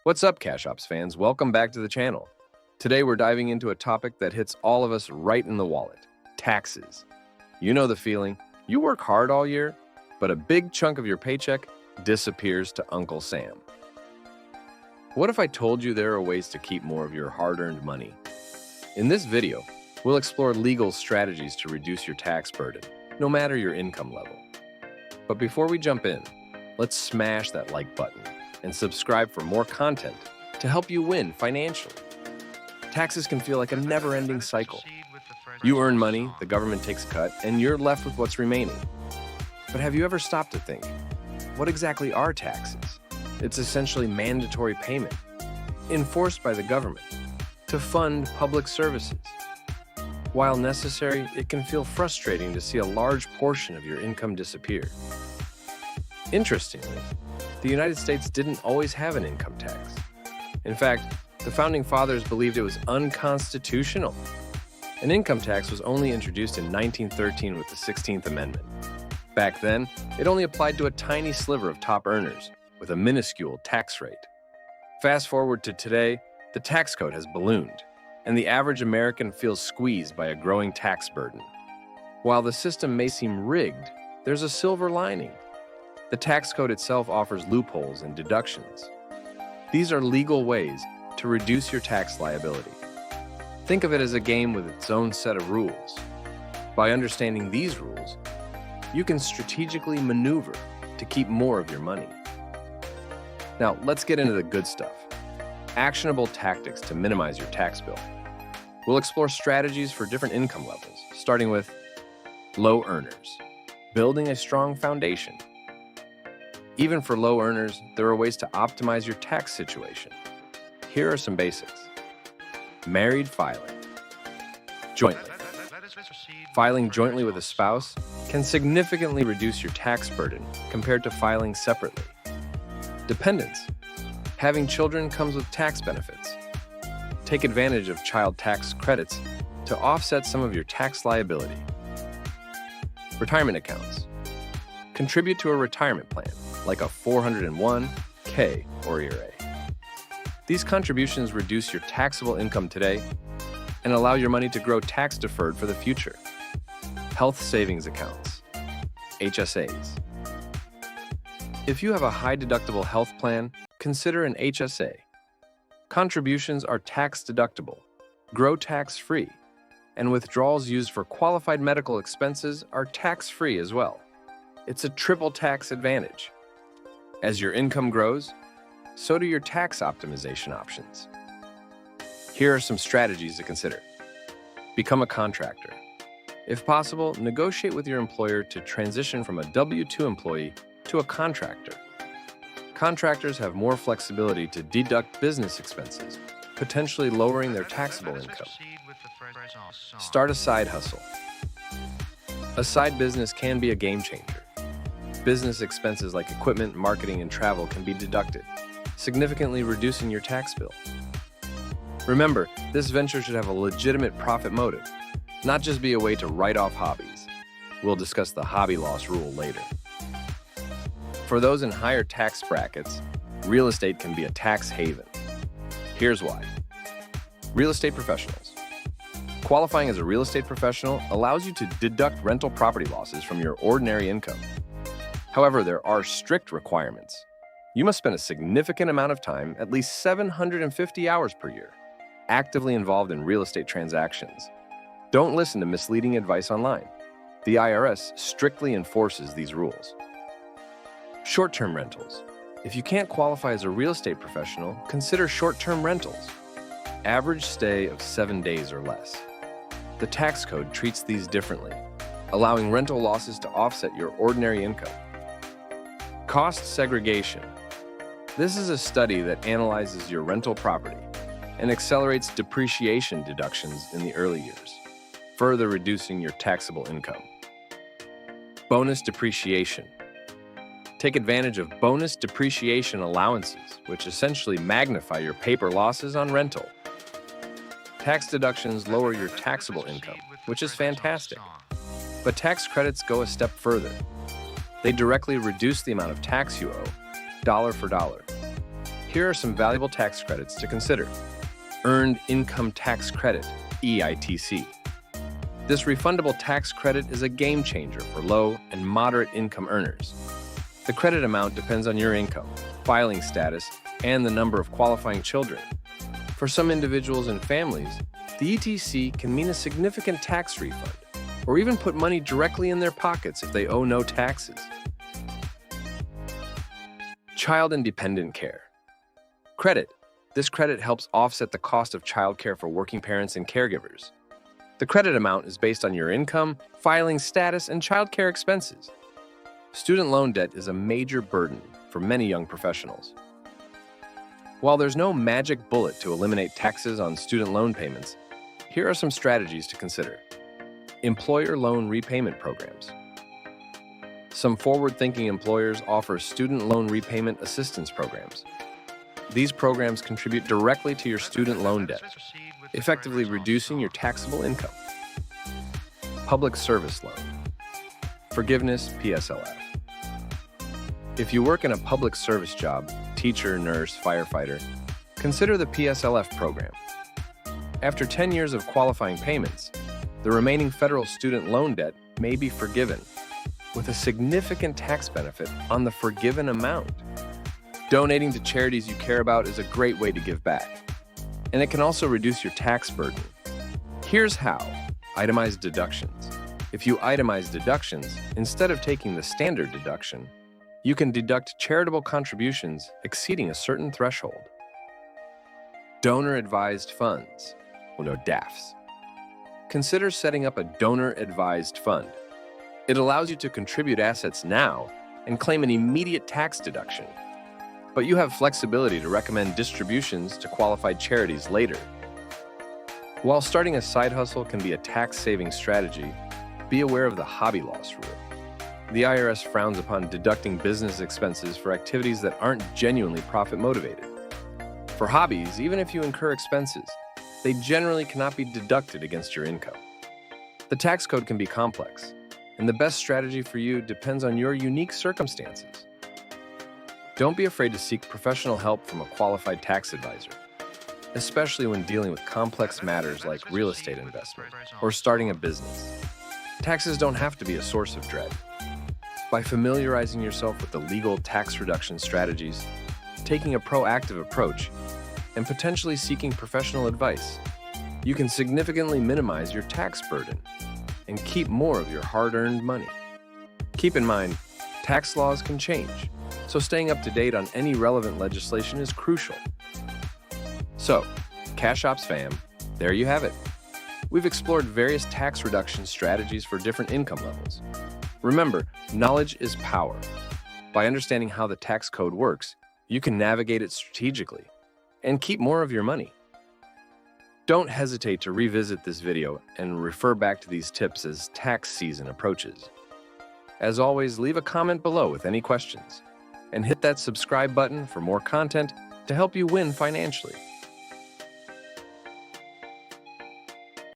What's up, CashOps fans? Welcome back to the channel. Today we're diving into a topic that hits all of us right in the wallet: taxes. You know the feeling. You work hard all year, but a big chunk of your paycheck disappears to Uncle Sam. What if I told you there are ways to keep more of your hard-earned money? In this video, we'll explore legal strategies to reduce your tax burden, no matter your income level. But before we jump in, let's smash that like button and subscribe for more content to help you win financially. Taxes can feel like a never-ending cycle. You earn money, the government takes a cut, and you're left with what's remaining. But have you ever stopped to think, what exactly are taxes? It's essentially mandatory payment, enforced by the government, to fund public services. While necessary, it can feel frustrating to see a large portion of your income disappear. Interestingly, the United States didn't always have an income tax. In fact, the Founding Fathers believed it was unconstitutional. An income tax was only introduced in 1913 with the 16th Amendment. Back then, it only applied to a tiny sliver of top earners, with a minuscule tax rate. Fast forward to today, the tax code has ballooned, and the average American feels squeezed by a growing tax burden. While the system may seem rigged, there's a silver lining. The tax code itself offers loopholes and deductions. These are legal ways to reduce your tax liability. Think of it as a game with its own set of rules. By understanding these rules, you can strategically maneuver to keep more of your money. Now, let's get into the good stuff. Actionable tactics to minimize your tax bill. We'll explore strategies for different income levels, starting with low earners, building a strong foundation. Even for low earners, there are ways to optimize your tax situation. Here are some basics. Married filing. Jointly. Filing jointly with a spouse can significantly reduce your tax burden compared to filing separately. Dependents. Having children comes with tax benefits. Take advantage of child tax credits to offset some of your tax liability. Retirement accounts. Contribute to a retirement plan, like a 401(k) or IRA. These contributions reduce your taxable income today and allow your money to grow tax-deferred for the future. Health savings accounts, HSAs. If you have a high-deductible health plan, consider an HSA. Contributions are tax-deductible, grow tax-free, and withdrawals used for qualified medical expenses are tax-free as well. It's a triple tax advantage. As your income grows, so do your tax optimization options. Here are some strategies to consider. Become a contractor. If possible, negotiate with your employer to transition from a W-2 employee to a contractor. Contractors have more flexibility to deduct business expenses, potentially lowering their taxable income. Start a side hustle. A side business can be a game changer. Business expenses like equipment, marketing, and travel can be deducted, significantly reducing your tax bill. Remember, this venture should have a legitimate profit motive, not just be a way to write off hobbies. We'll discuss the hobby loss rule later. For those in higher tax brackets, real estate can be a tax haven. Here's why. Real estate professionals. Qualifying as a real estate professional allows you to deduct rental property losses from your ordinary income. However, there are strict requirements. You must spend a significant amount of time, at least 750 hours per year, actively involved in real estate transactions. Don't listen to misleading advice online. The IRS strictly enforces these rules. Short-term rentals. If you can't qualify as a real estate professional, consider short-term rentals. Average stay of 7 days or less. The tax code treats these differently, allowing rental losses to offset your ordinary income. Cost segregation. This is a study that analyzes your rental property and accelerates depreciation deductions in the early years, further reducing your taxable income. Bonus depreciation. Take advantage of bonus depreciation allowances, which essentially magnify your paper losses on rental. Tax deductions lower your taxable income, which is fantastic. But tax credits go a step further. They directly reduce the amount of tax you owe, dollar for dollar. Here are some valuable tax credits to consider. Earned Income Tax Credit, EITC. This refundable tax credit is a game changer for low and moderate income earners. The credit amount depends on your income, filing status, and the number of qualifying children. For some individuals and families, the ETC can mean a significant tax refund, or even put money directly in their pockets if they owe no taxes. Child and Dependent Care Credit. This credit helps offset the cost of childcare for working parents and caregivers. The credit amount is based on your income, filing status, and childcare expenses. Student loan debt is a major burden for many young professionals. While there's no magic bullet to eliminate taxes on student loan payments, here are some strategies to consider. Employer loan repayment programs. Some forward-thinking employers offer student loan repayment assistance programs. These programs contribute directly to your student loan debt, effectively reducing your taxable income. Public Service Loan. Forgiveness, PSLF. If you work in a public service job, teacher, nurse, firefighter, consider the PSLF program. After 10 years of qualifying payments, the remaining federal student loan debt may be forgiven, with a significant tax benefit on the forgiven amount. Donating to charities you care about is a great way to give back, and it can also reduce your tax burden. Here's how. Itemized deductions. If you itemize deductions, instead of taking the standard deduction, you can deduct charitable contributions exceeding a certain threshold. Donor-advised funds, DAFs. Consider setting up a donor-advised fund. It allows you to contribute assets now and claim an immediate tax deduction, but you have flexibility to recommend distributions to qualified charities later. While starting a side hustle can be a tax-saving strategy, be aware of the hobby loss rule. The IRS frowns upon deducting business expenses for activities that aren't genuinely profit-motivated. For hobbies, even if you incur expenses, they generally cannot be deducted against your income. The tax code can be complex, and the best strategy for you depends on your unique circumstances. Don't be afraid to seek professional help from a qualified tax advisor, especially when dealing with complex matters like real estate investment or starting a business. Taxes don't have to be a source of dread. By familiarizing yourself with the legal tax reduction strategies, taking a proactive approach, and potentially seeking professional advice, you can significantly minimize your tax burden and keep more of your hard-earned money. Keep in mind, tax laws can change, so staying up to date on any relevant legislation is crucial. So, CashOps fam, there you have it. We've explored various tax reduction strategies for different income levels. Remember, knowledge is power. By understanding how the tax code works, you can navigate it strategically and keep more of your money. Don't hesitate to revisit this video and refer back to these tips as tax season approaches. As always, leave a comment below with any questions, and hit that subscribe button for more content to help you win financially.